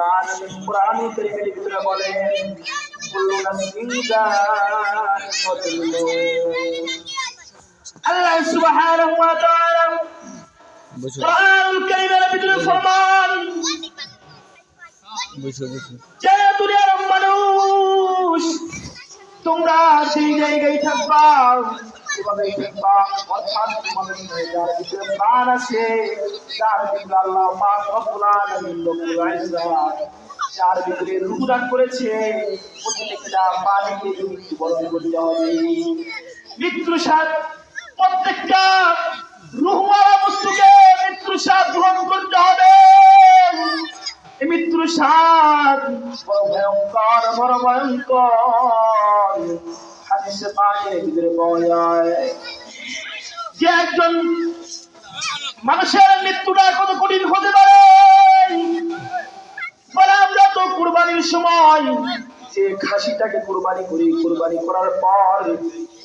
রাব্বুল আলামিন কুরআনুল কারীমের ভিতরে বলেন কুল্লু নাফসিন যায়িকাতুল মউত। আল্লাহ সুবহানাহু ওয়া তাআলা কুরআনুল কারীমের ভিতরে ফরমান যে দুনিয়ার মানুষ তোমরা সেই জায়গায় থাকবা যেভাবেই থাকবা, অর্থাৎ তোমাদের যার ভিতরে প্রাণ আছে, যার ভিতরে আল্লাহ পাক রব্বুল আলামিন রব্বুল ইজ্জত যার ভিতরে রূহ দান করেছে, প্রত্যেকটা প্রাণীকে মৃত্যুবরণ করতে হবে। মৃত্যুর স্বাদ প্রত্যেকটা রূহওয়ালা বস্তুকে মৃত্যুর স্বাদ গ্রহণ করতে হবে। এই মৃত্যুর স্বাদ বড় ভয়ঙ্কর, বড় ভয়ঙ্কর। হাদিসে পাকের ভিতরে পাওয়া যায় যে একজন মানুষের মৃত্যুটা কত কঠিন হতে পারে। বলে আমরা তো কুরবানির সময় যে খাসিটাকে কুরবানি করি, কুরবানি করার পর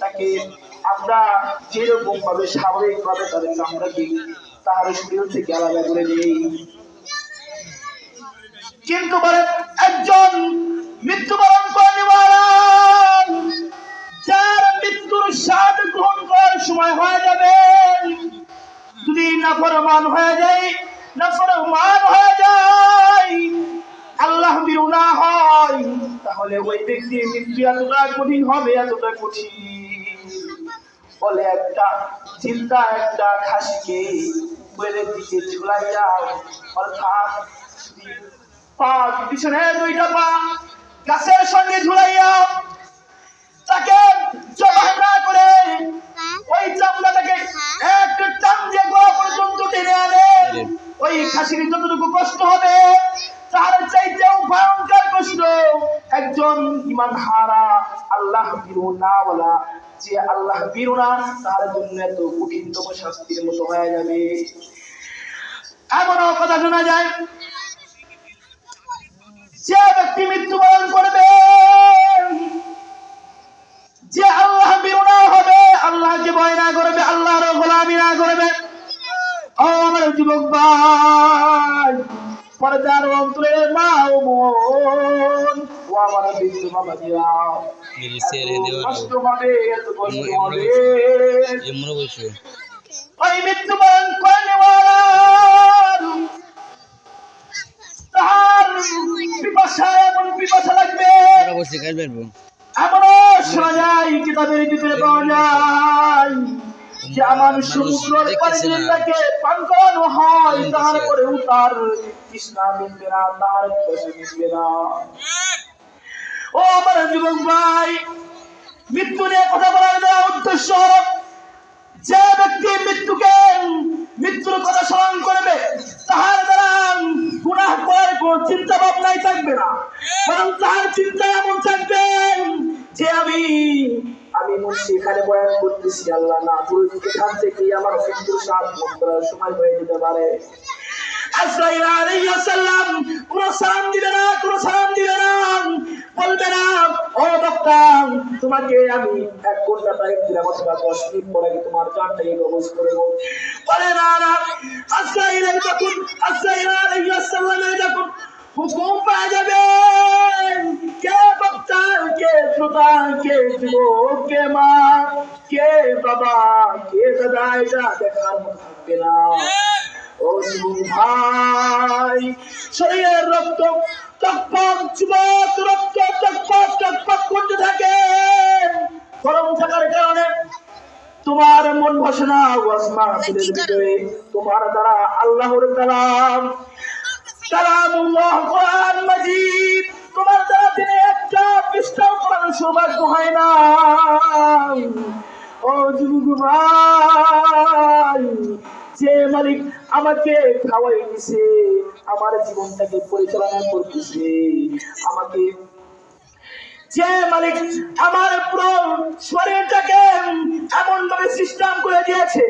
তাকে আমরা যেরকম ভাবে স্বাভাবিক ভাবে তাদের চামড়াকে তার শরীর থেকে আলাদা করে দিই, কিন্তু বলে একজন মৃত্যুবরণ করে নেওয়ালা যার মৃত্যুর স্বাদ গ্রহণ করার সময় হয়ে যাবে, যদি নাফরমান হয়ে যায়, নাফরমান হয়ে যায়, আল্লাহ বিরু না হয়, তাহলে ওই ব্যক্তির মৃত্যু এতটা কঠিন হবে, এতটা কঠিন। বলে একটা চিন্তা একটা খাসিকে উপরের দিকে ঝুলাইয়া, অর্থাৎ পা পিছনে দুইটা পা গাছের সঙ্গে ঝুলাইয়া তাকে জবাই না করে ওই চামড়াটাকে একটা টান দিয়ে গলা পর্যন্ত টেনে আনে, ওই খাসির যতটুকু কষ্ট হবে তার চাইতেও ভয়ঙ্কর কষ্ট একজন ঈমান হারা আল্লাহ বিরু না ওয়ালা, যে আল্লাহ বিরু না, তার জন্য এত কঠিনতম শাস্তির মতো হয়ে যাবে। এমনও কথা শোনা যায় যে ব্যক্তি মৃত্যুবরণ করবে, যে আল্লাহ বিরু না হবে, আল্লাহকে ভয় না করবে, আল্লাহর গোলামি না করবে, ও আমার যুবক ভাই, পর্দার অন্তরে মা ও বোন, ও আমার বৃদ্ধ বাবাজিরা, কষ্ট হবে, এত কষ্ট হবে। ওই মৃত্যুবরণ করে নেওয়ালা তার পিপাসা, এমন পিপাসা লাগবে, এমনও শোনা যায় কিতাবের ভিতরে পাওয়া যায় যে আমার সমুদ্রের পানি যদি তাকে পান করানো হয়, তারপরেও তার তৃষ্ণা মিটবে না, তার পিপাসা মিটবে না। ও আমার যুবক ভাই, মৃত্যু নিয়ে কথা বলার দ্বারা উদ্দেশ্য যে ব্যক্তি মৃত্যুর কথা স্মরণ করবে, তাহার দ্বারা গুনাহ করার কোন চিন্তা ভাবনাই থাকবে না, বরং তাহার চিন্তা এমন থাকবে যে আমি মুন্সি এখানে বয়ান করতেছি, আল্লাহ না এখান থেকে আমার মৃত্যুর স্বাদ ভোগ করার সময় হয়ে যেতে পারে। আজরাইল আলাইহিস সালাম কোন সালাম দিবে না, কোন সালাম দিবে না, বলবে না ও বক্তা তোমাকে আমি 1 ঘন্টা টাইম দিলাম, অথবা 10 মিনিট পরে তোমার চারটাই কবজ করব। বলে না না, আজরাইল আলাইহিস সালামের যখন হুকুম পাওয়া যাবে, কে বক্তা, কে শ্রোতা, কে যুবক, কে মা, কে বাবা, কে দাদা, এটা দেখার মতো থাকবে না। ও ভাই, শরীরের রক্ত টকটক, যুবক রক্ত টকটক টকটক করতে থাকে, গরম থাকার কারণে তোমার মন বসে না, তোমার দ্বারা আল্লাহর কালাম কালামুল্লাহ কোরআন মাজিদ তোমার দ্বারা দিনে একটা পৃষ্ঠা পড়ানোর সৌভাগ্য হয় না। ও যুবক ভাই, যে মালিক আমাকে খাওয়াই দিছে, আমার জীবনটাকে পরিচালনা করতেছে, আমাকে যে মালিক আমার পুরো শরীরটাকে এমন ভাবে সিস্টেম করে দিয়েছে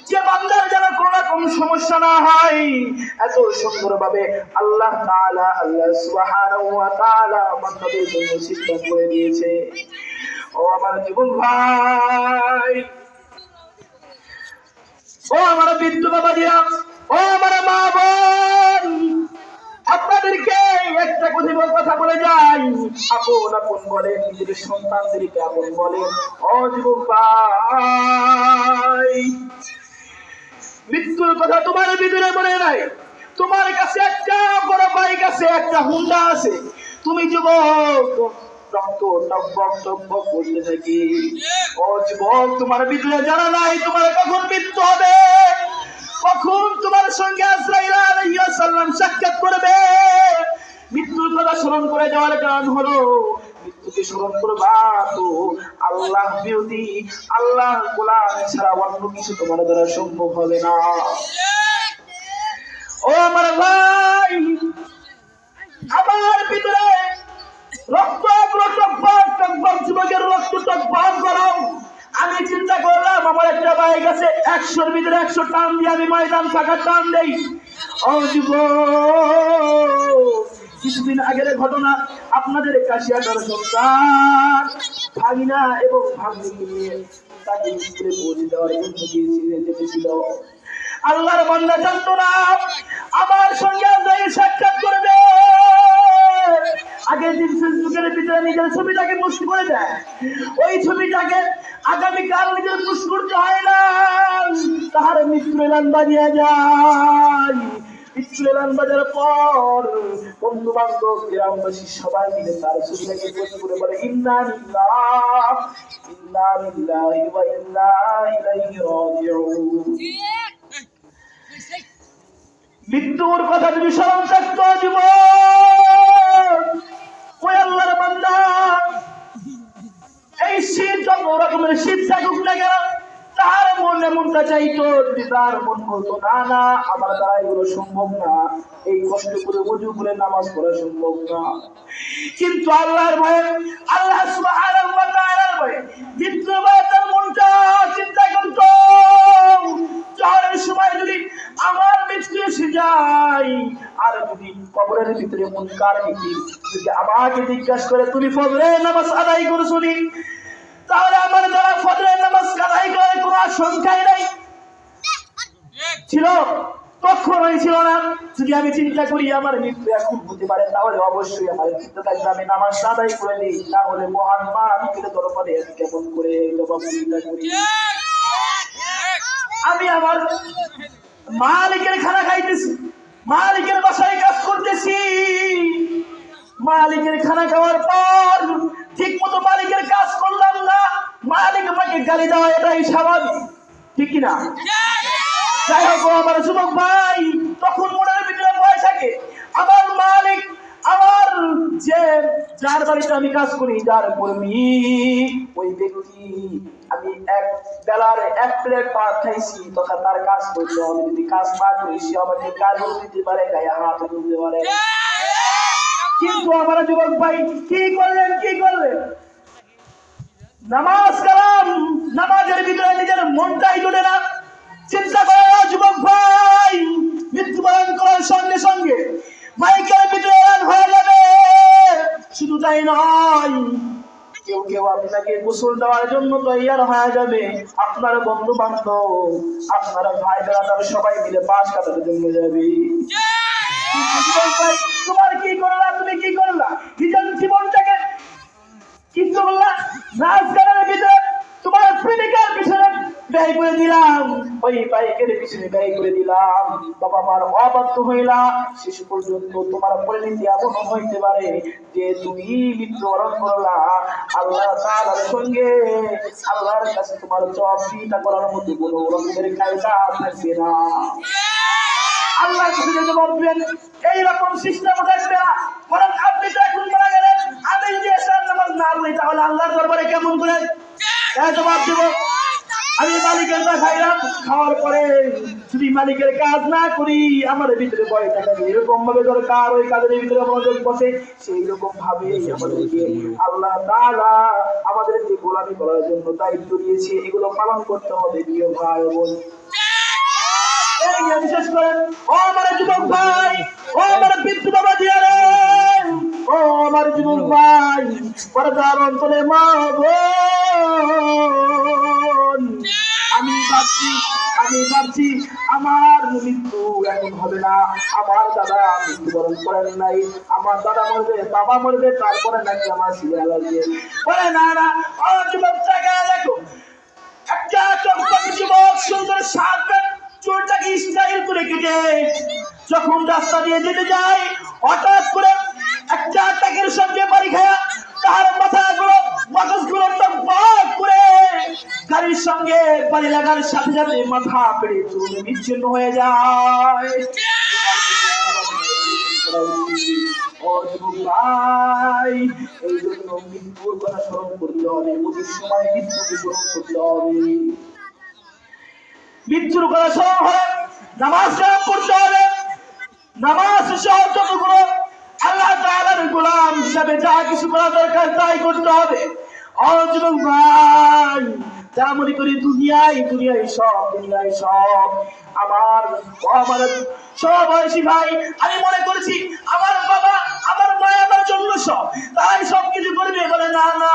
যে বান্দার যেন কোনো রকম সমস্যা না হয়, এত সুন্দর ভাবে আল্লাহ তাআলা, আল্লাহ সুবহানাহু ওয়া তাআলা বান্দাদের জন্য সিস্টেম করে দিয়েছে। ও আমার জীবন ভাই, ও আমার বৃদ্ধ বাবাজিরা, ও আমার মা বোন, আপনাদেরকে কথা বলে যাই, আপন আপন বলে, নিজের সন্তানদেরকে আপন বলে। ও যুবক ভাই, মৃত্যুর কথা তোমার ভিতরে মনে নাই? তোমার কাছে একটা বড় বাইক আছে, একটা হুন্ডা আছে, তুমি যুবক রক্ত টকবক টকবক করতে থাকি। ও যুবক, তোমার ভিতরে জানা নাই তোমার কখন মৃত্যু হবে, কখন তোমার সঙ্গে আজরাইল আলাইহিস সালাম সাক্ষাৎ করবে। মৃত্যুর কথা স্মরণ করে যাওয়ার কারণ হলো, মৃত্যুকে স্মরণ করবা তো আল্লাহ বিরোধী, আল্লাহ গোলাম ছাড়া অন্য কিছু তোমার দ্বারা সম্ভব হবে না। ও আমার ভাই, আমার ভিতরে রক্ত টকবক টকবক, যুবকের রক্ত টকবক গরম। আমি চিন্তা করলাম আমার একটা বাইক আছে, 100-র ভিতরে 100 টান দিয়ে আমি ময়দান ফাঁকা টান দেই। ও যুবক, কিছুদিন আগের ঘটনা, আপনাদের কাশিয়াটার সন্তান ভাগিনা এবং ভাগ্নিকে নিয়ে তাকে স্কুলে পৌঁছে দেওয়ার জন্য যেতেছিল। আল্লাহর বান্দা জানতো না আমার সঙ্গে আজরাইল সাক্ষাৎ করবে। আগের দিন ফেসবুকের ভিতরে নিজের ছবিটাকে পোস্ট করে দেয়, ওই ছবিটাকে আগামীকাল নিজের পোস্ট করতে হয় না, তাহার মৃত্যুর এলান বাজিয়ে যায়। মৃত্যুর এলান বাজার পর বন্ধু বান্ধব গ্রামবাসী সবাই মিলে তার ছবিটাকে পোস্ট করে বলে, ইন্না লিল্লাহি ওয়া ইন্না ইলাইহি রাজিউন। মৃত্যুর কথা তুমি স্মরণ থাকতো জীবন। ওই আল্লাহর বান্দা, এই শীত যত রকমের শীত থাকুক না কেন, তার মনটা চাইতো, যদি তার মন বলতো না না আমার দ্বারা এগুলো সম্ভব না, এই কষ্ট করে ওযু করে নামাজ পড়া সম্ভব না, কিন্তু আল্লাহর ভয়ে, আল্লাহ সুবহানাহু ওয়া তাআলার ভয়ে মৃত্যুর ভয়ে তার মনটা চিন্তা করতো, চারের সময় যদি আমার মৃত্যু এসে যায়, আর যদি কবরের ভিতরে মুনকার নাকির যদি আমাকে জিজ্ঞাসা করে তুমি ফজরের নামাজ আদায় করেছো নি, তাহলে আমার দ্বারা ফজরের নামাজ আদায় করার কোনো আশঙ্কাই নাই ছিল, কখনোই ছিল না। যদি আমি চিন্তা করি আমার মৃত্যু এখন হতে পারে, তাহলে অবশ্যই আমার মৃত্যু থাকবে, আমি নামাজ আদায় করে নিই, তাহলে মহান মালিকের দরবারে কেমন করে জবাবদিহিতা করি। আমি আমার মালিকের খানা খাইতেছি, মালিকের বাসায় কাজ করতেছি, মালিকের খানা খাওয়ার পর ঠিক মতো মালিকের কাজ করলাম না, মালিক আমাকে গালি দেওয়া এটাই স্বাভাবিক, ঠিক কিনা? যাই হোক আমার যুবক ভাই, তখন মনের ভিতরে ভয় থাকে, আমার মালিক, আমার যে যার বাড়িতে আমি কাজ করি, যার কর্মী, ওই ব্যক্তি আমি এক বেলার 1 প্লেট ভাত খাইছি তথা তার কাজ করতে হবে, যদি কাজ না করি সে আমাকে গালি দিতে পারে, গায়ে হাত তুলতে পারে। কিন্তু আমার যুবক ভাই কি করলেন, নামাজ কালাম, নামাজের ভিতরে নিজের মনটাই জোটে না। চিন্তা করো যুবক ভাই, মৃত্যুবরণ করার সঙ্গে সঙ্গে মাইকের ভিতরে এলান হয়ে যাবে। শুধু তাই নয়, কেউ কেউ আপনাকে গোসল দেওয়ার জন্য তৈয়ার হয়ে যাবে, আপনার বন্ধু বান্ধব, আপনার ভাই বেড়াদার সবাই মিলে পাশ কাটাতে জন্য যাবে। তোমার কি করলা, তুমি কি করলা, নিজের জীবনটাকে কি করলা, নাচ গানের ভিতরে তোমার প্রেমিকার পিছনে ব্যয় করে দিলাম, ওই বাইকের পিছনে ব্যয় করে দিলাম, বাবা মার অবাধ্য হইলা, শেষ পর্যন্ত তোমার পরিণতি এমন হইতে পারে যে তুমি মৃত্যুবরণ করলা, আল্লাহ তাআলার সঙ্গে, আল্লাহর কাছে তোমার জবাবদিহিতা করার মতো কোনো রকমের কায়দা থাকবে না। আল্লাহর কাছে জবাব দিবেন এইরকম সিস্টেম থাকবে না। বরং আপনি তো এখন মারা গেলেন, আমি যদি এশার নামাজ না পড়ি তাহলে আল্লাহর দরবারে কেমন করে জবাব দেব? আমি মালিকের না খাইলাম, খাওয়ার পরে যদি মালিকের কাজ না করি আমার ভিতরে ভয় থাকবে, এরকম ভাবে দরকার ওই কাজের ভিতরে মনোযোগ বসে, সেই রকম ভাবে আমাদেরকে আল্লাহ তাআলা আমাদেরকে গোলামি করার জন্য দায়িত্ব দিয়েছে, এগুলো পালন করতে হবে প্রিয় ভাই বোন। বিশেষ করে ও আমার যুবক ভাই, ও আমার বৃদ্ধ বাবা দিয়ারে, ও আমার যুবক ভাই, পর্দার অন্তরে মা বোন, আমি ভাবছি আমার মৃত্যু এখন হবে না। আমার দাদা মৃত্যুবরণ করেন নাই, আমার দাদা মরবে, বাবা মরবে, তারপরে নাকি আমার সিরিয়াল আসবে। বলে না না, যুবক জায়গা দেখো, একটা চমৎকার যুবক সুন্দর সাজবেন, চুলটাকে স্টাইল করে কেটে যখন রাস্তা দিয়ে যেতে যায়, হঠাৎ করে একটা টাকের সঙ্গে বাড়ি খায়া তার মাথাগুলো মগজগুলো টকবক করে গাড়ির সঙ্গে বাড়ি লাগার সাথে সাথে মাথা পেড়ে চুল বিচ্ছিন্ন হয়ে যায়। ও যুবক ভাই, এই জন্য মৃত্যুর কথা স্মরণ করতে হবে, অধিক সময় মৃত্যুকে স্মরণ করতে হবে। মৃত্যুর কথা স্মরণ হলে নামাজ কালাম পড়তে হবে। নামাজ সহ যতগুলো আল্লাহ তাআলার গোলাম হিসাবে যা কিছু করা দরকার তাই করতে হবে। ও যুবক ভাই, যা মনে করি দুনিয়ায় সব আমার সবয়সী ভাই, আমি মনে করছি আমার বাবা আমার মা আমার জন্য সব, তাই সব কিছু করবে। বলে না না,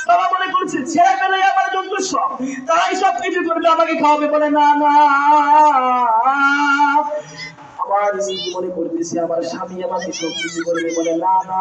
বাবা মনে করছে ছেলে পেলে আমার জন্য সব, তাই সব কিছু করবে, আমাকে খাওয়াবে। বলে না না, আমার মনে করতেছে আমার স্বামী আমাকে সব কিছু করবে। বলে না না,